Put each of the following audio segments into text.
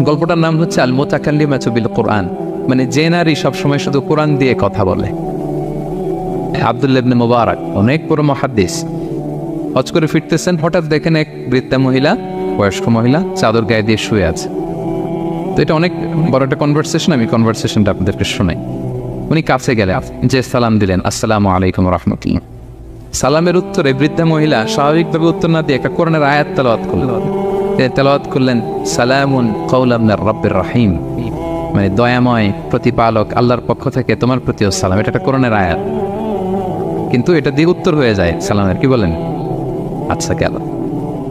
গল্পটার নাম হচ্ছে আল মুতাকাল্লিমাতু বিল কোরআন, মানে যে নারী সবসময় শুধু কোরআন দিয়ে কথা বলে। আব্দুল্লাহ ইবনে মুবারক অনেক বড় মুহাদ্দিস, হজ করে ফিরতেছেন, হঠাৎ দেখেন এক বৃদ্ধা মহিলা, বয়স্ক মহিলা চাদর গায়ে দিয়ে শুয়ে আছে। তো এটা অনেক বড় একটা কনভারসেশন, আমি কনভারসেশনটা আপনাদেরকে শোনাই। উনি কাছে গেলে যে সালাম দিলেন, আসসালামু আলাইকুম রাহমাতুল্লাহ। সালামের উত্তরে বৃদ্ধা মহিলা স্বাভাবিকভাবে উত্তর না দিয়ে একটা কোরআনের আয়াত তেলাওয়াত করলেন। তেলাওয়াত করলেন সালামুন কাওলাম মিনার রাব্বির রহিম, মানে দয়াময় প্রতিপালক আল্লাহর পক্ষ থেকে তোমার প্রতিও সালাম। এটা একটা কোরআনের আয়াত, কিন্তু এটা দিয়ে উত্তর হয়ে যায় সালামের। কি বলেন? আচ্ছা গেল।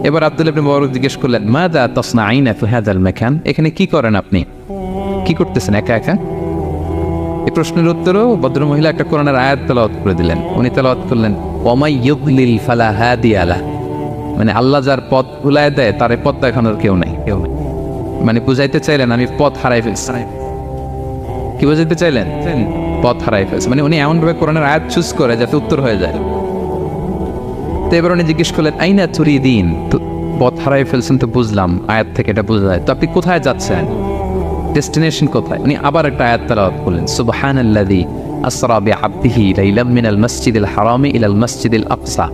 এবার আব্দুল্লাহ ইবনে মুবারক জিজ্ঞেস করলেন মাযা তাসনাঈনা ফি হাযাল মাকান, এখানে কি করেন আপনি, কি করতেছেন একা একা? এই প্রশ্নের উত্তরেও ভদ্রমহিলা একটা কোরআনের আয়াত তেলাওয়াত করে দিলেন। উনি তেলাওয়াত করলেন ওয়ামাই ইউদ্লিল ফালা হাদিয়া লাহ, মানে আল্লাহ যার পথ ভুলায় দেয় তার পথ দেখানোর কেউ নেই। মানে বুঝাইতে চাইলেন আমি পথ হারাই ফেলছি। কি বুঝাইতে চাইলেন? পথ হারাই ফেলছে, মানে উনি এমনভাবে কোরআনের আয়াত চুজ করে যাতে উত্তর হয়ে যায়। তো এবার উনি জিজ্ঞেস করলেন আইনা তুরিদিন, তো পথ হারাই ফেলছেন তো বুঝলাম, আয়াত থেকে এটা বোঝা যায়, তো আপনি কোথায় যাচ্ছেন, ডেস্টিনেশন কোথায়? উনি আবার একটা আয়াত তেলাওয়াত করলেন সুবহানাল্লাযী আসরা বিআবদিহি লাইলাম মিনাল মাসজিদিল হারামি ইলাল মাসজিদিল আকসা।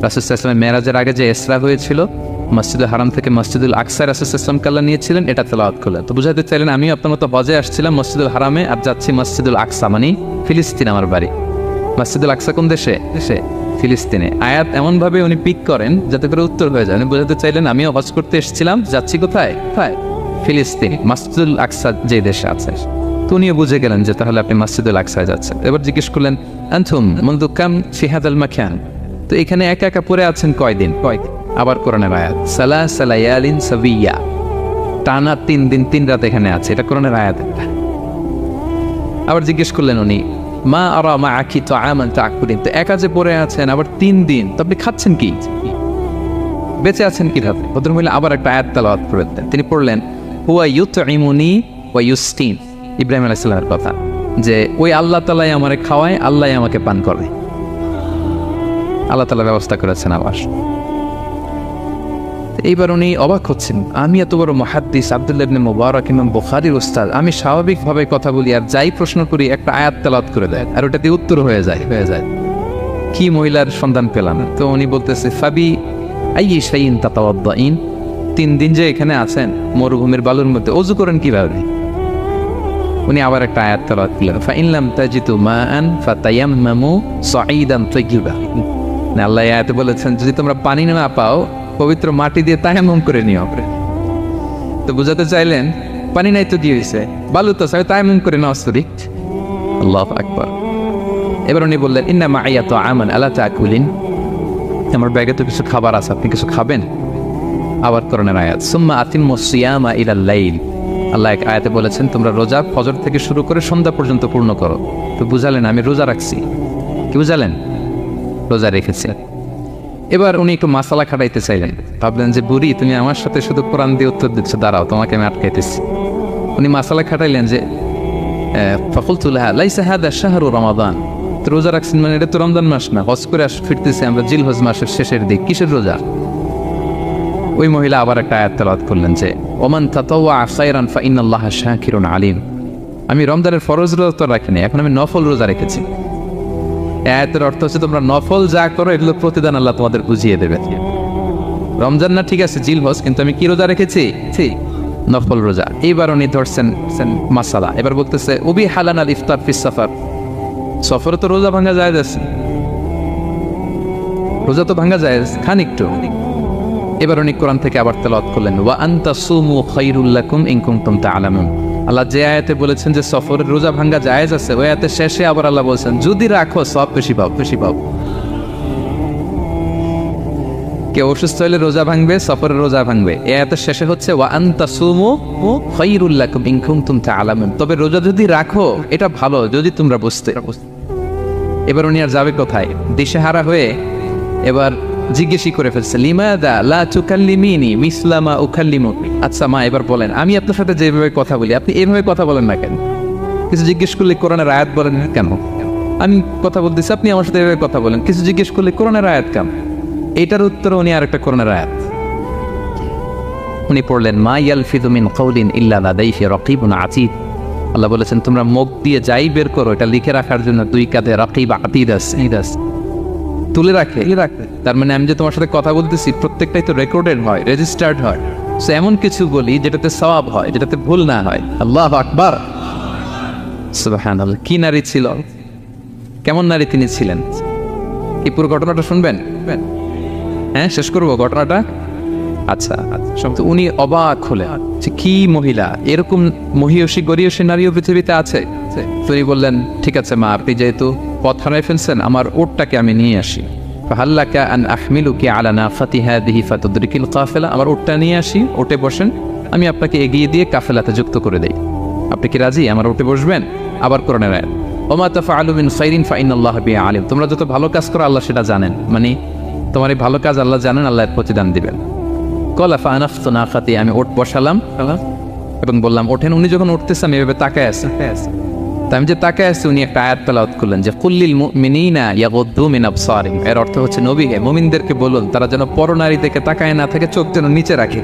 রাসূল সাল্লাল্লাহু আলাইহি ওয়াসাল্লাম মেরাজের আগে যে ইসরা হয়েছিল, মসজিদুল হারাম থেকে মসজিদুল আকসা রাসূল সাল্লাল্লাহু আলাইহি ওয়াসাল্লাম আল্লাহ নিয়েছিলেন, এটা তেলাওয়াত করলেন। তো বুঝাতে চাইলেন আমি আপনার মতো হজে আসছিলাম মসজিদুল হারামে, আর যাচ্ছি মসজিদুল আকসা, মানে ফিলিস্তিন আমার বাড়ি। মসজিদুল আকসা কোন দেশে? ফিলিস্তিনে। আয়াত এমনভাবে উনি পিক করেন যাতে করে উত্তর হয়ে যায়। উনি বোঝাতে চাইলেন আমিও হজ করতে এসেছিলাম, যাচ্ছি কোথায়? ফিলিস্তিন, মসজিদুল আকসা যে দেশে আছে। তো উনিও বুঝে গেলেন যে তাহলে আপনি মসজিদুল আকসায় যাচ্ছেন। এবার জিজ্ঞেস করলেন আনতুম মুনযু কাম ফি হাযাল মাকান, তো এখানে একা একা পড়ে আছেন কয়দিন? আবার কোরআনের আয়াত সালাসা লায়ালিন সাবিয়া, টানা 3 দিন 3 রাত এখানে আছে, এটা কোরআনের আয়াত। আবার জিজ্ঞেস করলেন উনি মা আরা মাআকি তাআমান তাকুলিন, তো একা যে পড়ে আছেন আবার 3 দিন, তো আপনি খাচ্ছেন কি, বেঁচে আছেন কিভাবে? ভদ্রমহিলা আবার একটা আয়াত তেলাওয়াত করে দেন। তিনি পড়লেন হুয়া ইউতঈমুনি ওয়া ইউসকিন, ইব্রাহিম আলাইহিস সালামের কথা, যে ওই আল্লাহ তাআলাই আমারে খাওয়ায়, আল্লাহই আমাকে পান করে, আল্লাহ তাআলা ব্যবস্থা করেছেন আবার। এইবার উনি অবাক হচ্ছেন, আমি এত বড় মুহাদ্দিস আব্দুল্লাহ ইবনে মুবারক ইমাম বুখারীর উস্তাদ, আমি স্বাভাবিকভাবে কথা বলি আর যাই প্রশ্ন করি একটা আয়াত তেলাওয়াত করে দেয় আর ওটাতে উত্তর হয়ে যায়। কি মহিলার সন্ধান পেলাম? তো উনি বলতেছে ফাবি আইয়ি শাইইন তাতাওয়াদ্দাইন, 3 দিন যে এখানে আছেন মরুভূমির বালুর মধ্যে ওযু করেন কিভাবে? উনি আবার একটা আয়াত তেলাওয়াত করলেন ফাইন লাম তাজিদু মাআন ফাতায়াম্মামু সাঈদান তাইয়্যিবা, না আল্লাহ আয়াতে বলেছেন যদি তোমরা পানি না পাও পবিত্র মাটি দিয়ে তায়াম্মুম করে নিও। তো বুঝাতে চাইলেন পানি নাই তো কি হয়েছে, বালু তো সবাই তায়াম্মুম করে নাও। আল্লাহু আকবার। এবার উনি বললেন ইন্না মাইয়া তাআমান আলা তাকুলিন, আমার ব্যাগে তো কিছু খাবার আছে, আপনি কিছু খাবেন? আবার কোরআনের আয়াত সুম্মা আতিম্মুস সিয়ামা ইলাল লাইল, আল্লাহ এক আয়াতে বলেছেন তোমরা রোজা ফজর থেকে শুরু করে সন্ধ্যা পর্যন্ত পূর্ণ করো। তো বুঝালেন আমি রোজা রাখছি। কি বুঝালেন? রোজা রেখেছি। এবার উনি একটু মাসালা খাটাইতে চাইলেন, ভাবলেন যে বুড়ি তুমি আমার সাথে শুধু কোরআন দিয়ে উত্তর দিচ্ছ, দাঁড়াও তোমাকে আমি আটকাইতেছি। উনি মাসালা খাটাইলেন যে ফাকুলতু লাহা লাইসা হাদা শাহরু রমাদান, তো রোজা রাখছেন মানে এটা তো রমজান মাস না, হজ করে ফিরতেছি আমরা জিলহজ মাসের শেষের দিক, কিসের রোজা? ওই মহিলা আবার একটা আয়াত তেলাওয়াত করলেন যে ওমান তাতাওয়া খায়রান ফাইনাল্লাহা শাকিরুন আলিম, আমি রমজানের ফরজ রোজা তো রাখিনি, এখন আমি নফল রোজা রেখেছি। আয়াতের অর্থ হচ্ছে তোমরা নফল যা করো এগুলো প্রতিদান আল্লাহ তোমাদের বুঝিয়ে দেবে। রমজান না ঠিক আছে জিলহজ, কিন্তু আমি কি রোজা রেখেছি? নফল রোজা। এইবার উনি ধরছেন মাসালা, এবার বলতেছে উবি হালান আল ইফতার ফিস সাফার, সফরে তো রোজা ভাঙা যায়, রোজা তো ভাঙা যায়, খান একটু। এবার উনি কোরআন থেকে আবার তেলাওয়াত করলেন ওয়া আনতা সুমু খায়রুল লাকুম ইন কুনতুম তা'লামুন, আল্লাহ যে আয়াতে বলেছেন যে সফরের রোজা ভাঙা জায়েজ আছে, ওই আয়াতের শেষে আবার আল্লাহ বলেছেন যদি রাখো সব বেশি পাও। কেউ অসুস্থ হলে রোজা ভাঙবে, সফরের রোজা ভাঙবে। এই আয়াতের শেষে হচ্ছে ওয়া আনতা সুমু খায়রুল লাকুম ইন কুনতুম তা'লামুন, তবে রোজা যদি রাখো এটা ভালো যদি তোমরা বুঝতে। এবার উনি আর যাবে কোথায়? দিশেহারা হয়ে এবার জিজ্ঞেসই করে ফেলছে লিমাদা লা তুকাল্লিমিনি মিসলা মা উকাল্লিমুকি, আচ্ছা মা এবার বলেন আমি আপনার সাথে যেভাবে কথা বলি আপনি এইভাবে কথা বলেন না কেন? কিছু জিজ্ঞেস করলে কোরআনের আয়াত বলেন কেন? আমি কথা বলতেছি আপনি আমার সাথে এভাবে কথা বলেন, কিছু জিজ্ঞেস করলে কোরআনের আয়াত কেন? এটার উত্তরে উনি আর একটা কোরআনের আয়াত উনি পড়লেন মা ইয়ালফিযু মিন কাউলিন ইল্লা লাদাইহি রাকিবুন আতীদ। আল্লাহ বলেছেন তোমরা মুখ দিয়ে যাই বের করো এটা লিখে রাখার জন্য দুই কাঁধে রাকিব আতীদ আছে, তুলে রাখে। তার মানে আমি যে তোমার সাথে কথা বলতেছি প্রত্যেকটাই তো রেকর্ডেড হয়, রেজিস্টার্ড হয়। সো এমন কিছু বলি যেটাতে সওয়াব হয়, যেটাতে ভুল না হয়। আল্লাহু আকবার, সুবহানাল্লাহ। কি নারী ছিল, কেমন নারী তিনি ছিলেন, কি পুরো ঘটনাটা শুনবেন? হ্যাঁ, শেষ করবো ঘটনাটা। আচ্ছা, উনি অবাক হলেন যে কি মহিলা, এরকম মহিয়সী গরিয়সী নারীও পৃথিবীতে আছে। তিনি বললেন ঠিক আছে মা, আপনি যেহেতু পথ হারাই ফেলছেন আমার ওটটাকে আমি নিয়ে আসি। ফাহাল্লাকা আন আহমিলুকি আলা নাফাতি হাদিহি ফাতুদরিকিল কাফেলা, আমার ওটটা নিয়ে আসি, ওটে বসেন, আমি আপনাকে এগিয়ে দিয়ে কাফেলাতে যুক্ত করে দেই। আপনি কি রাজি আমার ওটে বসবেন? আবার কোরআনের আয়াত ওমা তাফআলু মিন খাইরিন ফাইনাল্লাহা বিহি আলিম, তোমরা যত ভালো কাজ করো আল্লাহ সেটা জানেন, মানে তোমার এই ভালো কাজ আল্লাহ জানেন, আল্লাহ এর প্রতিদান দিবেন। কলা ফানাফতু নাকাতি, আমি ওট বসালাম এবং বললাম ওঠেন। উনি যখন উঠতেছে আমি এভাবে তাকায় আছি, তা আমি যে তাকায় আছি উনি একটা আয়াত তেলাওয়াত করলেন যে কুল্লিল মুমিনিনা ইয়াগুদ্দু মিন আবসারিহিম, এর অর্থ হচ্ছে নবী হে মুমিনদেরকে বলুন তারা যেন পরনারী দেখে তাকায় না থাকে, চোখ যেন নিচে রাখে,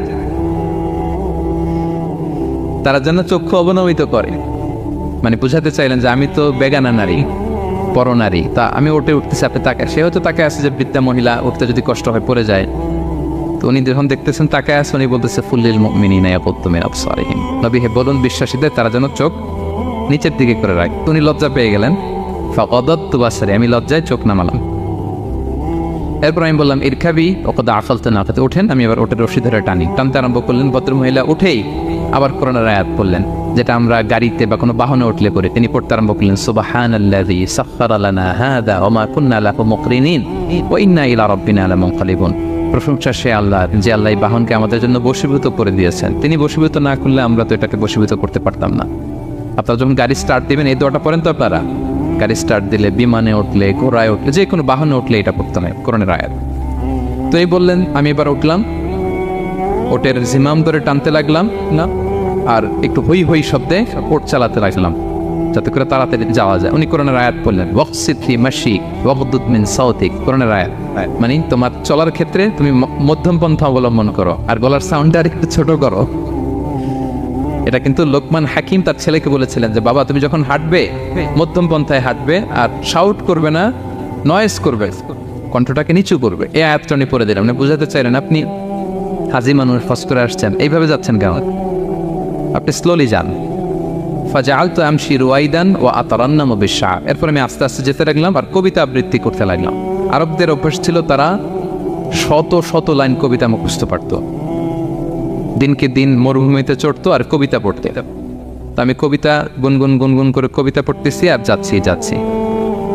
তারা যেন চক্ষু অবনমিত করে। মানে বুঝাতে চাইলেন যে আমি তো বেগানা নারী, পরনারী, তা আমি ওটে উঠতেছি, আপনি তাকায়, সে হয়তো তাকায় আছে যে বৃদ্ধা মহিলা উঠতে যদি কষ্ট হয় পড়ে যায়। তো উনি যখন দেখতেছেন তাকায় আছে, উনি বলতেছে ফুল্লিল মুমিনিনা ইয়াগুদ্দু মিন আবসারিহিম, নবী হে বলুন বিশ্বাসীদের তারা যেন চোখ নিচের দিকে করে রাখে। উনি লজ্জা পেয়ে গেলেন। ফাকাদাতু বাসারি, আমি লজ্জায় চোখ নামালাম। এরপর আমি বললাম ইরকাবি ওয়াকাদ আকালতু নাকাতে, ওঠেন। আমি আবার ওটের রশি ধরে টানতে আরম্ভ করলেন। ভদ্রমহিলা উঠেই আবার কোরআনের আয়াত পড়লেন, যেটা আমরা গাড়িতে বা কোনো বাহনে উঠলে করে। তিনি পড়তে আরম্ভ করলেন সুবহানাল্লাযী সাখখারা লানা হাযা ওয়া মা কুন্না লাহু মুকরিনিন ওয়া ইন্না ইলা রাব্বিনা লামুনকালিবুন। প্রশংসা সে আল্লাহ যে আল্লাহ এই বাহনকে আমাদের জন্য বশীভূত করে দিয়েছেন, তিনি বশীভূত না করলে আমরা তো এটাকে বশীভূত করতে পারতাম না। আপনারা যখন গাড়ি স্টার্ট দিবেন এই দোয়াটা পড়েন তো আপনারা, গাড়ি স্টার্ট দিলে, বিমানে উঠলে, ঘোড়ায় উঠলে, যে কোনো বাহনে উঠলে এটা পড়তে হয়, কোরআনের আয়াত। তো এই বললেন, আমি এবার উঠলাম, ওটের জিমাম ধরে টানতে লাগলাম না, আর একটু হই হই শব্দে ওট চালাতে লাগলাম যাতে করে তাড়াতাড়ি যাওয়া যায়। উনি কোরআনের আয়াত বললেন ওয়াকসিদ ফি মাশিক ওয়াগদুদ মিন সাউতিক, কোরআনের আয়াত। মানে তোমার চলার ক্ষেত্রে তুমি মধ্যম পন্থা অবলম্বন করো আর গলার সাউন্ডটা আর একটু ছোট করো। এটা কিন্তু লোকমান হাকিম তার ছেলেকে বলেছিলেন যে বাবা তুমি যখন হাঁটবে মধ্যম পন্থায় হাঁটবে, আর শাউট করবে না, নয়েজ করবে, কণ্ঠটাকে নিচু করবে। এই আয়াতটা উনি পড়ে দিলেন। মানে বুঝাতে চাইলেন আপনি হাজি মানুষ, ফস করে আসছেন, এইভাবে যাচ্ছেন কেন, আপনি স্লোলি যান। ফাজাআলতু আমশি রুয়াইদান ওয়া আতারান্নামু বিশ-শা'র, এরপর আমি আস্তে আস্তে যেতে লাগলাম আর কবিতা আবৃত্তি করতে লাগলাম। আরবদের অভ্যাস ছিল তারা শত শত লাইন কবিতা মুখস্থ পারত, দিনকে দিন মরুভূমিতে চড়তো আর কবিতা পড়তে। তো আমি কবিতা গুনগুন করে কবিতা পড়তেছি আর যাচ্ছি।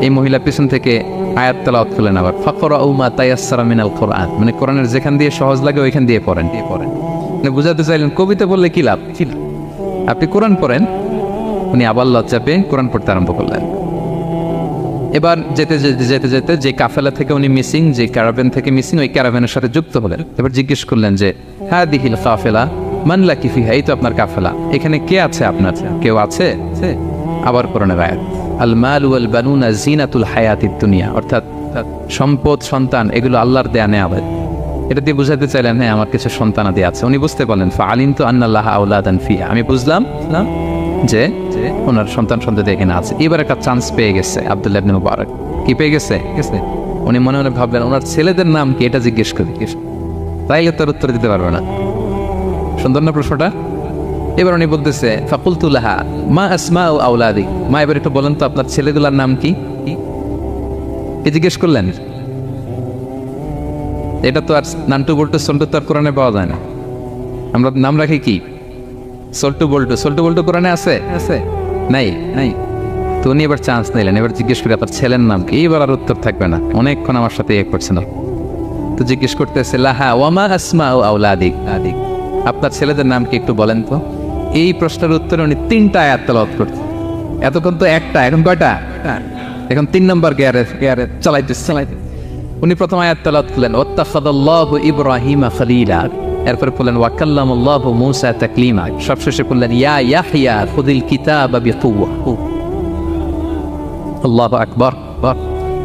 এই মহিলা পিছন থেকে আয়াত তেলাওয়াত করলেন আবার ফাকরাউ মা তায়াসসারা মিনাল কোরআন, মানে কোরআনের যেখান দিয়ে সহজ লাগে ওইখান দিয়ে পড়েন। মানে বুঝাতে চাইলেন কবিতা বললে কি লাভ, আপনি কোরআন পড়েন। উনি আবার লজ্জা পেয়ে কোরআন পড়তে আরম্ভ করলেন। এবার যেতে যেতে যে কাফেলা থেকে উনি মিসিং, যে ক্যারাভ্যান থেকে মিসিং, ওই ক্যারাভ্যানের সাথে যুক্ত হলেন। এবার জিজ্ঞেস করলেন যে হাদিহিল কাফেলা মান লাকি ফিহা, এই তো আপনার কাফেলা, এখানে কে আছে আপনার, কেউ আছে? আবার কোরআনের আয়াত আল মাল ওয়াল বানুনা জিনাতুল হায়াতিদ দুনিয়া, অর্থাৎ সম্পদ সন্তান এগুলো আল্লাহর দেয়া নেয়ামত। এটা দিয়ে বুঝাতে চাইলেন হ্যাঁ আমার কিছু সন্তানাদি আছে। উনি বুঝতে পারলেন ফাআলিমতু আন্নাল্লাহা আওলাদান ফিহা, আমি বুঝলাম যে ওনার সন্তান এখানে আছে। এবার একটা চান্স পেয়ে গেছে আব্দুল্লাহ ইবনে মুবারক। কি পেয়ে গেছে? উনি মনে মনে ভাবলেন ওনার ছেলেদের নাম কি, এটা জিজ্ঞেস করি, তাইলে তার উত্তর দিতে পারবে না। সুন্দর না প্রশ্নটা? এবার উনি বলতেছে ফাকুলতু লাহা মা আসমাউ আওলাদি, মা এবার একটু বলেন তো আপনার ছেলেগুলোর নাম কি জিজ্ঞেস করলেন। এটা তো আর নান্টু বল্টু সল্টু তো আর কোরআনে পাওয়া যায় না। আমরা নাম রাখি কি সল্টু বল্টু কোরআনে আছে? নাই। তো উনি এবার চান্স নিলেন, এবার জিজ্ঞেস করে আপনার ছেলের নাম কি। এইবার আর উত্তর থাকবে না, অনেকক্ষণ আমার সাথে করছে না। তো জিজ্ঞেস করতেছে লাহা ওয়ামা আসমাউ আওলাদিক, আপনার ছেলেদের নাম কি একটু বলেন তো। এই প্রশ্নের উত্তরে উনি 3টা আয়াত তেলাওয়াত করতেন। এতক্ষণ তো একটা, এখন কয়টা? এখন 3 নম্বর গিয়ারে চালাইতেছে। উনি প্রথম আয়াত তেলাওয়াত করলেন ওয়াত্তাখাযাল্লাহু ইব্রাহিমা খলিলা, এরপরে বললেন ওয়া কাল্লামাল্লাহু মূসা তাকলিমা, সবশেষে বললেন ইয়া ইয়াহইয়া খুযিল কিতাবা বিকুওয়া। আল্লাহু আকবার।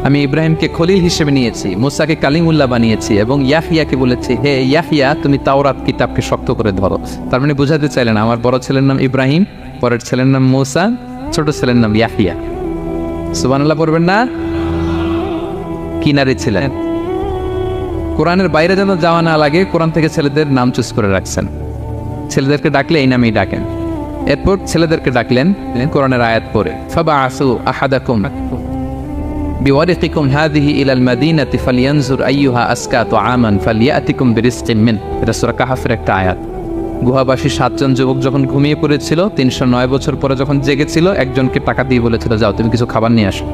আমি ইব্রাহিমকে খলিল হিসেবে নিয়েছি, মুসাকে কালিমুল্লাহ বানিয়েছি, এবং ইয়াহিয়াকে বলেছি, হে ইয়াহিয়া তুমি তাওরাত কিতাবকে শক্ত করে ধরো। তার মানে বোঝাতে চাইলেন আমার বড় ছেলের নাম ইব্রাহিম, পরের ছেলের নাম মুসা, ছোট ছেলের নাম ইয়াহিয়া। সুবহানাল্লাহ পড়বেন না? কিনারে ছিলেন, কোরআনের বাইরে যেন যাওয়া না লাগে, কোরআন থেকে ছেলেদের নাম চুজ করে রাখছেন। ছেলেদেরকে ডাকলে এই নামেই ডাকেন। এরপর ছেলেদেরকে ডাকলেন কোরআনের আয়াত পড়ে, ফাবআসু আহাদাকুম বিওয়ারিকিকুম হাযিহি ইলাল মাদিনাতি ফালিয়ানজুর আইয়ুহা আসকা তুআমান ফালিয়াতিকুম বিরিজকিম মিন। এটা সূরা কাহফের একটা আয়াত। গুহাবাসী 7 জন যুবক যখন ঘুমিয়ে পড়েছিল, 309 বছর পরে যখন জেগেছিল, একজনকে টাকা দিয়ে বলেছিল যাও তুমি কিছু খাবার নিয়ে আসো।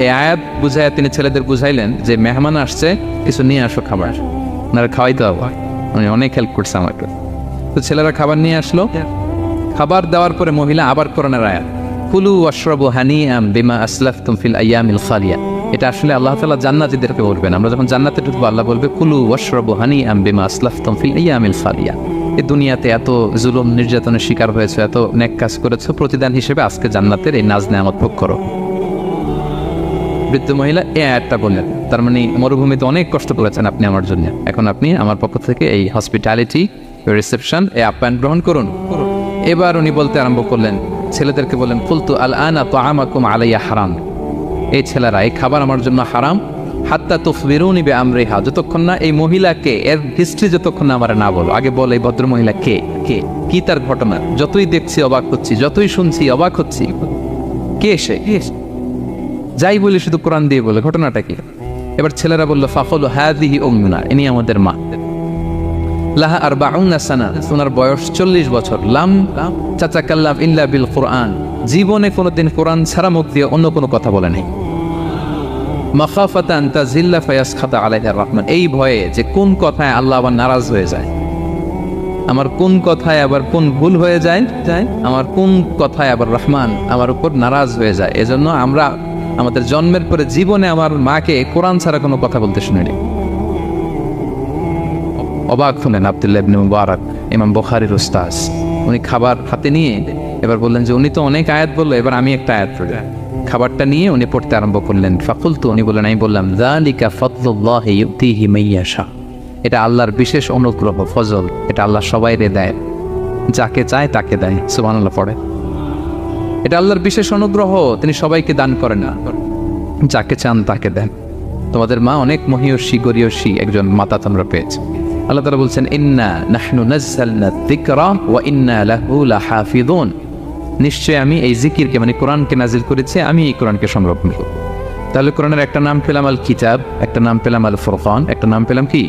এই আয়াত বুঝাইয়া তিনি ছেলেদের বুঝাইলেন যে মেহমান আসছে, কিছু নিয়ে আসো খাবার, আপনারা খাওয়াইতে হবে। উনি অনেক হেল্প করছে আমাকে। তো ছেলেরা খাবার নিয়ে আসলো। খাবার দেওয়ার পরে মহিলা আবার কোরআনের আয়াত, কুলু ওয়াশরাবু হানিআম বিমা আসলাফতুম ফিল আইয়ামিল খালিয়া। এটা আসলে আল্লাহ তাআলা জান্নাতীদেরকে বলবেন। আমরা যখন জান্নাতে ঢুকবো আল্লাহ বলবে কুলু ওয়াশরাবু হানিআম বিমা আসলাফতুম ফিল আইয়ামিল খালিয়া। এই দুনিয়াতে এত জুলুম নির্যাতনের শিকার হয়েছে, এত নেক কাজ করেছো, প্রতিদান হিসেবে আজকে জান্নাতের এই নাজ নেয়ামত ভোগ করো। বৃদ্ধ মহিলা এই আয়াতটা বললেন, তার মানে মরুভূমিতে অনেক কষ্ট করেছেন আপনি আমার জন্য, এখন আপনি আমার পক্ষ থেকে এই হসপিটালিটি রিসেপশন, এই আপ্যায়ন গ্রহণ করুন। এবার উনি বলতে আরম্ভ করলেন, ছেলেদেরকে বললেন, কুলতু আল আনা তুআমাকুম আলাইয়া হারাম। এই ছেলেরা, এই খাবার আমার জন্য হারাম, হাত্তা তুখবিরুনি বিআমরিহা, যতক্ষণ না এই মহিলাকে, এর হিস্ট্রি যতক্ষণ না আমার না বলো। আগে বল এই ভদ্র মহিলা কে, কে, কি তার ঘটনা। যতই দেখছি অবাক হচ্ছি, যতই শুনছি অবাক হচ্ছি, কে সে, যাই বলি শুধু কোরআন দিয়ে বলে, ঘটনাটা কি। এবার ছেলেরা বললো, ফাকুলু হাযিহি উম্মুনা, ইনি আমাদের মা। লাহা আরবাউনা সানা, ওনার বয়স 40 বছর। লাম তাতাকাল্লাম ইল্লা বিল কুরআন, জীবনে কোনোদিন কোরআন ছাড়া মুখ দিয়ে অন্য কোনো কথা বলে নাই। মাখাফাতান তাজিল্লা ফায়াসখাতা আলাইহা রহমান, এই ভয়ে যে কোন কথায় আল্লাহ আবার নারাজ হয়ে যায়, আমার কোন কথায় আবার কোন ভুল হয়ে যায়, আমার কোন কথায় আবার রহমান আমার উপর নারাজ হয়ে যায়। এজন্য আমরা আমাদের জন্মের পরে জীবনে আমার মাকে কোরআন ছাড়া কোনো কথা বলতে শুনিনি। অবাক হলেন আব্দুল্লাহ ইবনে মুবারক, ইমাম বুখারীর উস্তাদ। উনি খাবার হাতে নিয়ে এবার বললেন যে উনি তো অনেক আয়াত বললো, এবার আমি একটা আয়াত পড়ি। খাবারটা নিয়ে উনি পড়তে আরম্ভ করলেন। ফাকুলতু, উনি বললেন, আমি বললাম, যালিকা ফাদলুল্লাহি ইউতিহি মাইয়াশা, এটা আল্লাহর বিশেষ অনুগ্রহ, ফজল, এটা আল্লাহ সবাইরে দেয়, যাকে চায় তাকে দেয়। সুবহানাল্লাহ পড়ে। এটা আল্লাহর বিশেষ অনুগ্রহ, তিনি সবাইকে দান করেন না, যাকে চান তাকে দেন। তোমাদের মা অনেক মহিয়সী গরিয়সী একজন মাতা তোমরা পেয়েছ। আল্লাহ তাআলা বলছেন, ইন্না নাহনু নাযালনা যিকরা ওয়া ইন্না লাহু লাহাফিযুন, নিশ্চয় আমি এই জিকিরকে মানে কোরআনকে নাজিল করেছি, আমি এই কোরআনকে সংরক্ষণ করব। তাহলে কোরআনের একটা নাম পেলাম আল কিতাব, একটা নাম পেলাম আল ফুরকান, একটা নাম পেলাম কি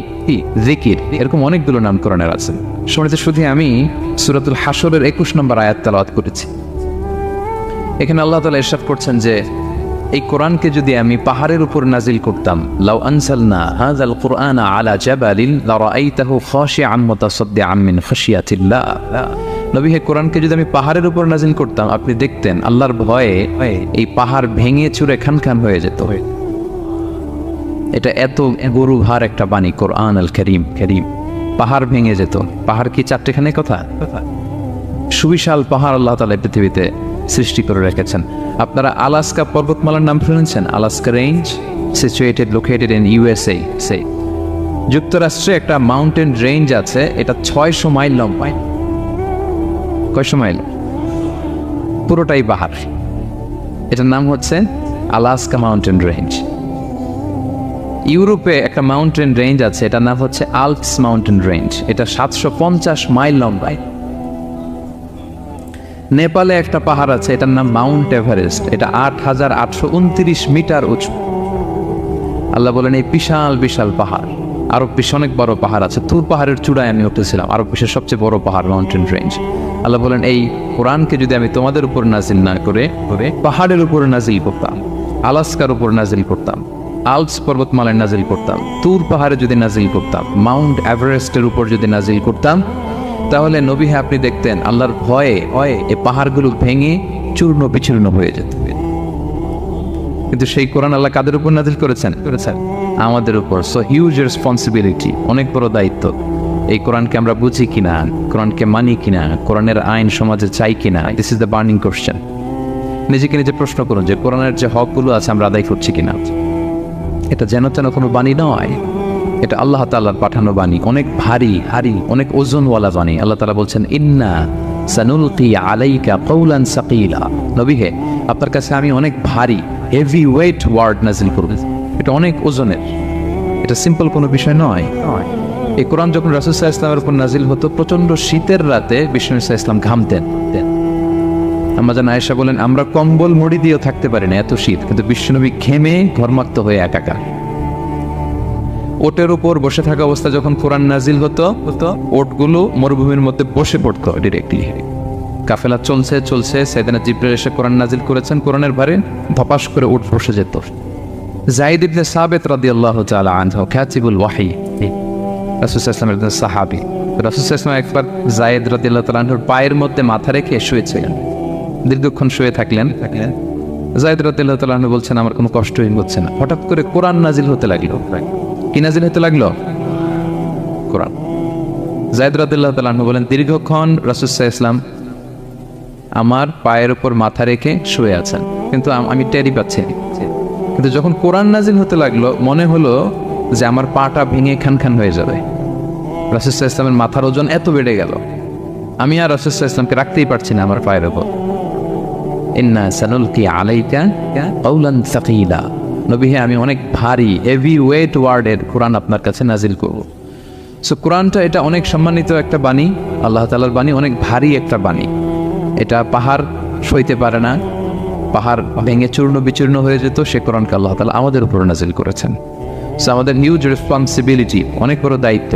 জিকির। এরকম অনেকগুলো নাম কোরআনের আছে। শুনেছি শুধু আমি সূরাতুল হাশরের 21 নম্বর আয়াত তেলাওয়াত করেছি। এখানে আল্লাহ তাআলা ইরশাদ করছেন যে এই কোরআনকে যদি আমি পাহাড়ের উপর নাজিল করতাম, লাউ আনজালনা হাযাল কুরআনা আলা জাবালিন লারাআইতাহু খাশিআন মুতাসাদ্দিআন মিন খাশিয়াতিল্লাহ। নবী, হে কোরআনকে যদি আমি পাহাড়ের উপর নাজিল করতাম, আপনি দেখতেন আল্লাহর ভয়ে এই পাহাড় ভেঙে চুরে খান হয়ে যেত। এটা এত গরু ভার একটা বাণী কোরআন আল কারীম। পাহাড় ভেঙে যেত। পাহাড় কি চারটেখানে কথা? সুবিশাল পাহাড় আল্লাহ তাআলা পৃথিবীতে সৃষ্টি করে রেখেছেন। আপনারা আলাস্কা পর্বতমালার নাম শুনেছেন? Alaska range, located in USA. যুক্তরাষ্ট্রে একটা মাউন্টেন রেঞ্জ আছে, এটা 600 মাইল লম্বা। কয়শো মাইল? পুরোটাই পাহাড়। এটার নাম হচ্ছে আলাস্কা মাউন্টেন রেঞ্জ। ইউরোপে একটা মাউন্টেন রেঞ্জ আছে, এটার নাম হচ্ছে আল্পস মাউন্টেন রেঞ্জ, এটা 750 মাইল লম্বা। নেপালে একটা পাহাড় আছে, এটার নাম মাউন্ট এভারেস্ট, এটা 8829 মিটার উঁচু। আল্লাহ বলেন এই বিশাল বিশাল পাহাড়। আরব বিশ্বে অনেক বড় পাহাড় আছে, তুর পাহাড়ের চূড়ায় আমি উঠেছিলাম, আরব বিশ্বের সবচেয়ে বড় পাহাড় মাউন্টেন রেঞ্জ। আল্লাহ বলেন এই কোরআনকে যদি আমি তোমাদের উপর নাজিল না করে পাহাড়ের উপর নাজিল করতাম, আলাস্কার উপর নাজিল করতাম, আল্পস পর্বতমালায় নাজিল করতাম, তুর পাহাড়ে যদি নাজিল করতাম, মাউন্ট এভারেস্টের উপর যদি নাজিল করতাম, তাহলে নবী হ্যাঁ আপনি দেখতেন আল্লাহর ভয়ে এই পাহাড়গুলো ভেঙে চূর্ণ বিচূর্ণ হয়ে যেত। কিন্তু সেই কোরআন আল্লাহ কাদের উপর নাজিল করেছেন? আমাদের উপর। সো হিউজ রেসপন্সিবিলিটি, অনেক বড় দায়িত্ব। এই কোরআনকে আমরা বুঝি কিনা, কোরআনকে মানি কিনা, কোরআনের আইন সমাজে চাই কিনা, this is the burning question. নিজেকে নিজে প্রশ্ন করুন যে কোরআনের যে হকগুলো আছে আমরা আদায় করছি কিনা। এটা যেন তেন কোনো বাণী নয়, এটা আল্লাহ তাআলার পাঠানো বাণী, অনেক ভারী অনেক ওজনওয়ালা বাণী। আল্লাহ তাআলা বলছেন ইন্না সানুলকি আলাইকা কওলান সাকিলা, নবী হে আপনার কাছে আমি অনেক ভারী হেভি ওয়েট ওয়ার্ড নাজিল করব, এটা অনেক ওজনের, এটা সিম্পল কোনো বিষয় নয়। এই কোরআন যখন রাসূল সাল্লাল্লাহু আলাইহি ওয়াসাল্লামের উপর নাজিল হতো, প্রচন্ড শীতের রাতে বিষ্ণু সাল্লাল্লাহু আলাইহি ওয়াসাল্লাম ঘামতেন। আম্মা জান আয়েশা বলেন আমরা কম্বল মুড়ি দিয়েও থাকতে পারি না, এত শীত, কিন্তু বিশ্বনবী ঘেমে ঘর্মাক্ত হয়ে একাকার। ওটের উপর বসে থাকা অবস্থা যখন কোরআন নাজিল হতো, ওটগুলো মরুভূমির মধ্যে বসে পড়তো ডিরেক্টলি। কাফেলা চলছে সাইয়েদনা জিবরাইল এসে কোরআন নাজিল করেছেন, কোরআনের ভারে ধপাস করে উট বসে যেত। যায়েদ ইবনে সাবিত রাদিয়াল্লাহু তাআলা আনহু কাতিবুল ওয়াহী, রাসূল সাল্লাল্লাহু আলাইহি ওয়াসাল্লামের সাহাবী, রাসূল সাল্লাল্লাহু আলাইহি ওয়াসাল্লাম একবার যায়েদ রাদিয়াল্লাহু তাআলা আনহুর পায়ের মধ্যে মাথা রেখে শুয়েছিলেন, দীর্ঘক্ষণ শুয়ে থাকলেন। যায়েদ রাদিয়াল্লাহু তাআলা আনহু বলছেন আমার কোনো কষ্টই হচ্ছে না। হঠাৎ করে কোরআন নাজিল হতে লাগলো। কি নাজিল হতে লাগলো? কোরআন। যায়েদ রাদিয়াল্লাহু তাআলা আনহু বলেন দীর্ঘক্ষণ রাসূল সাল্লাল্লাহু আলাইহি ওয়াসাল্লাম আমার পায়ের উপর মাথা রেখে শুয়ে আছেন, কিন্তু আমি টেরি পাচ্ছি। কিন্তু যখন কোরআন নাজিল হতে লাগলো মনে হলো যে আমার পাটা ভেঙে খান হয়ে যাবে। রাসূল সাল্লাল্লাহু আলাইহি ওয়াসাল্লামের মাথার ওজন এত বেড়ে গেল, আমি আর রাসূল সাল্লাল্লাহু আলাইহি ওয়াসাল্লামকে রাখতেই পারছি না আমার পায়ের উপর। ইন্না সানুলকি আলাইকা কওলান সাকিলা, নবী হে আমি অনেক ভারী হেভি ওয়েট ওয়ার্ডের কোরআন আপনার কাছে নাজিল করব। সো কোরআনটা এটা অনেক সম্মানিত একটা বাণী, আল্লাহ তাআলার বাণী, অনেক ভারী একটা বাণী। এটা পাহাড় সইতে পারে না, পাহাড় ভেঙে চূর্ণ বিচূর্ণ হয়ে যেত, সে কোরআনকে আল্লাহ তাআলা আমাদের উপর নাজিল করেছেন। সো আমাদের হিউজ রেসপন্সিবিলিটি, অনেক বড় দায়িত্ব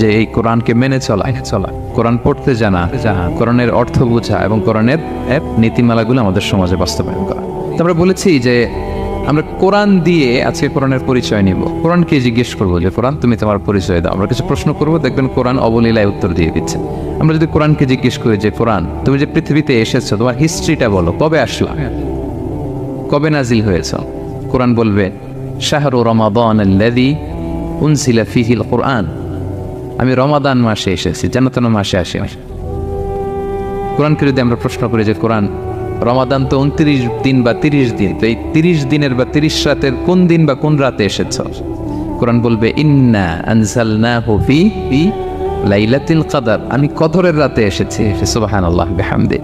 যে এই কোরআনকে মেনে চলা, কোরআন পড়তে জানা, কোরআনের অর্থ বোঝা এবং কোরআনের নীতিমালাগুলো আমাদের সমাজে বাস্তবায়ন করা। তো আমরা বলেছি যে আমরা কোরআন দিয়ে আজকে কোরআনের পরিচয় নিব। কোরআনকে জিজ্ঞেস করবো যে কোরআন তুমি তোমার পরিচয় দাও। আমরা কিছু প্রশ্ন করবো, দেখবেন কোরআন অবলীলায় উত্তর দিয়ে দিচ্ছে। আমরা যদি কোরআনকে জিজ্ঞেস করি যে কোরআন তুমি যে পৃথিবীতে এসেছো তোমার হিস্ট্রিটা বলো, কবে আসলা, কবে নাজিল হয়েছ? কোরআন বলবে শাহরু রমাদান আল্লাযী উনজিলা ফীহিল কুরআন, আমি রমাদান মাসে এসেছি, যেন তেন মাসে আসি। কোরআনকে যদি আমরা প্রশ্ন করি যে কোরআন রমাদান তো 29 দিন বা 30 দিন, তো এই 30 দিনের বা 30 রাতের কোন দিন বা কোন রাতে এসেছ? কোরআন বলবে ইন্না আনজালনাহু ফি লাইলাতুল কদর, আমি কদরের রাতে এসেছি। সুবহানাল্লাহ বিহামদি।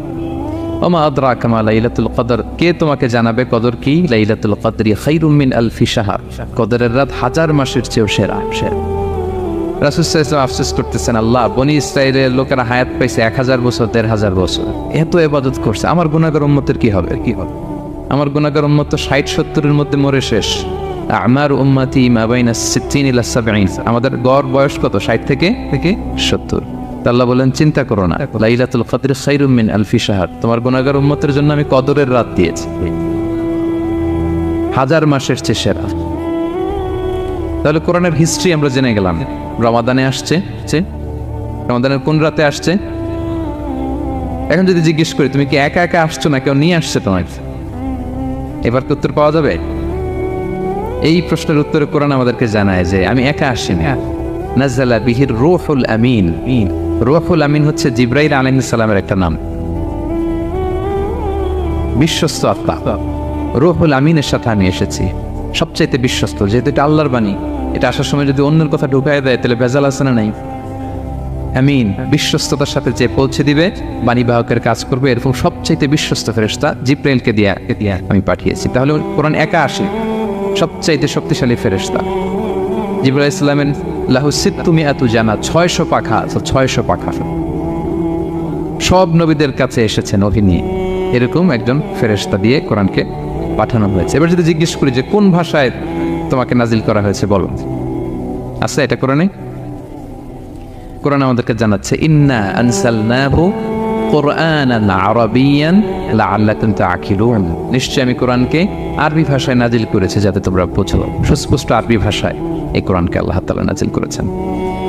ওমা আদরাকা মা লাইলাতুল কদর, কে তোমাকে জানাবে কদর কি? লাইলাতুল কদরি খায়রুম মিন আলফি শাহর, কদরের রাত 1000 মাসের চেয়েও সেরা। রাসূল সাল্লাল্লাহু আলাইহি ওয়াসাল্লাম আফসোস করতেছেন, আল্লাহ বনি ইসরাইলের লোকেরা হায়াত পাইছে 1000 বছর 1500 বছর, এত ইবাদত করছে, আমার গুনাহগার উম্মতের কি হবে? আমার গুনাহগার উম্মত তো 60-70 মধ্যে মরে শেষ। আমার উম্মতি মা বাইনা 60 ইলা 70, আমাদের গড় বয়স কত? 60 থেকে 70। আল্লাহ বলেন চিন্তা করো না, লাইলাতুল কদর খায়রুম মিন আলফি শাহর, তোমার গুনাহগার উম্মতের জন্য আমি কদরের রাত দিয়েছি 1000 মাসের চেয়ে সেরা। তাহলে কোরআনের হিস্ট্রি আমরা জেনে গেলাম। রমাদানে আসছে, রমাদানের কোন রাতে আসছে? এখন যদি জিজ্ঞেস করি তুমি কি একা একা আসছো না কেউ নিয়ে আসছে তোমার, এবার কি উত্তর পাওয়া যাবে? এই প্রশ্নের উত্তরে কোরআন আমাদেরকে জানায় যে আমি একা আসিনি। নাযালা বিহির রূহুল আমিন, রূহুল আমিন হচ্ছে জিবরাইল আলাইহিস সালামের একটা নাম, বিশ্বস্ত আত্মা। রূহুল আমিনের সাথে আমি এসেছি, সবচাইতে বিশ্বস্ত, যেহেতু এটা আল্লাহর বাণী। এটা আসার সময় যদি অন্যের কথা ঢুকায় দেয় তাহলে ভেজাল আছে না নাই? আমিন, বিশ্বস্ততার সাথে যে পৌঁছে দিবে, বাণীবাহকের কাজ করবে, এরকম সবচাইতে বিশ্বস্ত ফেরেশতা জিবরাইলকে দিয়ে আমি পাঠিয়েছি। তাহলে কোরআন একা আসে, সবচাইতে শক্তিশালী ফেরেশতা। জিবরাইল আলাইহিস সালামের লাহু সিত্তুমিআতু জানাত, 600 পাখা, 600 পাখা। সব নবীদের কাছে এসেছেন ওহী নিয়ে, এরকম একজন ফেরেশতা দিয়ে কোরআনকে পাঠানো হয়েছে। এবার যদি জিজ্ঞেস করি যে কোন ভাষায় তোমাকে নাজিল করা হয়েছে বলো, আছে এটা কোরআনে? কোরআন আমাদেরকে জানাচ্ছে ইন্না আনসালনাহু কুরআনান আরাবিয়ান লাআল্লাকুম তাআকিলুন, নিশ্চয় আমি কোরআনকে আরবি ভাষায় নাজিল করেছি যাতে তোমরা বোঝো। সুস্পষ্ট আরবি ভাষায় এই কোরআনকে আল্লাহ তাআলা নাজিল করেছেন।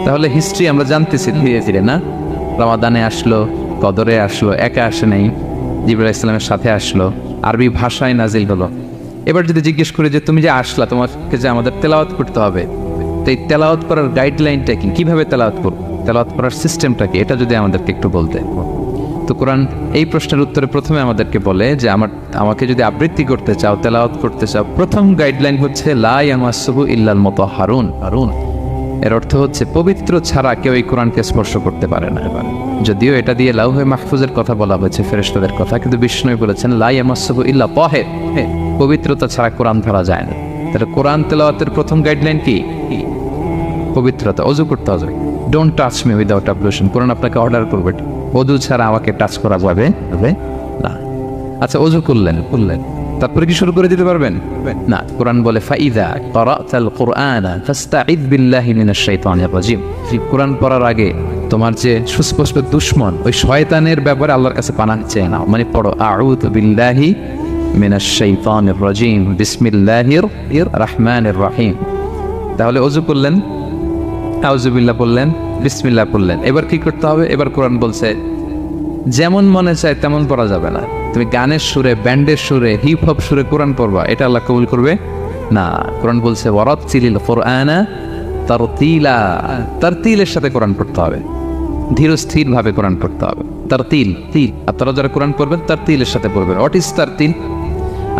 তাহলে হিস্ট্রি আমরা জানতেছি ধীরে ধীরে, না? রমাদানে আসলো, কদরে আসলো, একা আসে নাই, জিবরাইল আলাইহিস সালামের সাথে আসলো, আরবি ভাষায় নাজিল হলো। এবার যদি জিজ্ঞেস করি যে তুমি যে আসলা, তোমাকে যে আমাদের তেলাওয়াত করতে হবে, তো এই তেলাওয়াত করার গাইডলাইনটা কি, কিভাবে তেলাওয়াত করব, তেলাওয়াত করার সিস্টেমটা কি, এটা যদি আমাদেরকে একটু বলতে। তো কোরআন এই প্রশ্নের উত্তরে প্রথমে আমাদেরকে বলে যে আমাকে যদি আবৃত্তি করতে চাও, তেলাওয়াত করতে চাও, প্রথম গাইডলাইন হচ্ছে লা ইয়ামাসসুহু ইল্লাল মুতাহহারুন। এর অর্থ হচ্ছে পবিত্র ছাড়া কেউ এই কোরআনকে স্পর্শ করতে পারে না। যদিও এটা দিয়ে লাউহে মাহফুজের কথা বলা হয়েছে, ফেরেশতাদের কথা, কিন্তু বিষ্ণু বলেছেন লা ইয়ামাসসুহু ইল্লা তাহির, পবিত্রতা ছাড়া কোরআন ধরা যায় না। তাহলে কোরআন তেলাওয়াতের প্রথম গাইডলাইন কি? পবিত্রতা। অজু করতে হবে, ডোন্ট টাচ মি উইদাউট অ্যাবলুশন। কোরআন আপনাকে অর্ডার করবে অজু ছাড়া আমাকে টাচ করা যাবে না। আচ্ছা, অজু করলেন, তারপরে কি শুরু করে দিতে পারবেন? না। কোরআন বলে ফাইদা ক্বারাতাল কুরআনা ফাস্তাইদ বিল্লাহি মিনাশ শাইতানির রাজিম। কোরআন পড়ার আগে তোমার যে সুস্পষ্ট দুশমন ওই শয়তানের ব্যাপারে আল্লাহর কাছে পানাহ চেয়ে নাও। মানে পড়ো আউযু বিল্লাহি মিনাশ শাইতানির রাজিম বিসমিল্লাহির রহমানির রহিম। তাহলে অজু করলেন, আউযু বিল্লাহ বললেন, বিসমিল্লাহ বললেন। এবার কি করতে হবে? এবার কোরআন বলছে যেমন মনে চায় তেমন পড়া যাবে না। তুমি গানের সুরে, ব্যান্ডের সুরে, হিপ হপ সুরে কোরআন পড়বা, এটা আল্লাহ কবুল করবে না। কোরআন বলছে ওয়ারাত্তিলিল কুরআনা তারতিলা। তারতিলের সাথে কোরআন পড়তে হবে, ধীর স্থির ভাবে কোরআন পড়তে হবে। তারতিল, আপনারা যারা কোরআন পড়বেন তারতিলের সাথে পড়বেন। What is তারতিল?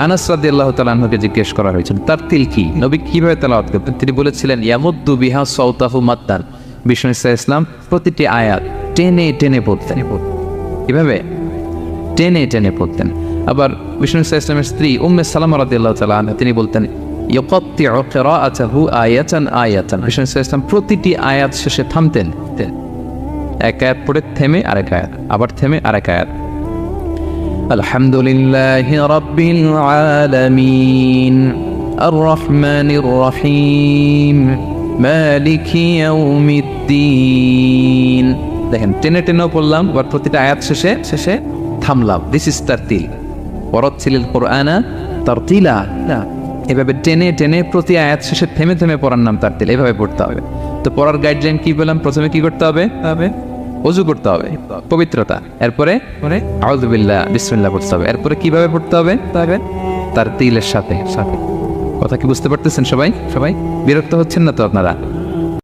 আনাস রাদিয়াল্লাহু তাআলা আনহুকে জিজ্ঞেস করা হয়েছিল তারতিল কি, নবী কিভাবে তেলাওয়াত করতেন। তিনি বলেছিলেন ইয়ামুদ্দু বিহা সাওতাহু মাদ্দান। বিষ্ণু ইসলাম প্রতিটি আয়াত টেনে টেনে পড়তেন, এভাবে টেনে টেনে পড়তেন। আবার বিষ্ণু ইসলামের স্ত্রী উম্মে সালামা রাদিয়াল্লাহু তাআলা আনহা তিনি বলতেন ইয়াকাত্তিউ কিরাআতাহু আয়াতান আয়াতান। বিষ্ণু ইসলাম প্রতিটি আয়াত শেষে থামতেন, এক আয়াত পড়ে থেমে আরেক আয়াত, আবার থেমে আরেক আয়াত। আলহামদুলিল্লাহি রাব্বিল আলামিন আর রহমানির রহিম মালিকি ইয়াউমিদ্দিন। দেখেন টেনে টেনেও পড়লাম, আবার প্রতিটা আয়াত শেষে থামলাম। This is তারতিল। ওয়ারাত্তিলিল কুরআনা তারতিলা। এভাবে টেনে টেনে প্রতি আয়াত শেষে থেমে থেমে পড়ার নাম তারতিল। এভাবে পড়তে হবে। তো পড়ার গাইডলাইন কি বললাম? প্রথমে কি করতে হবে? অজু করতে হবে, পবিত্রতা। এরপরে আউযু বিল্লাহ বিসমিল্লাহ পড়তে হবে। এরপরে কিভাবে পড়তে হবে? তারতিলের সাথে। কথা কি বুঝতে পারতেছেন সবাই? বিরক্ত হচ্ছেন না তো আপনারা?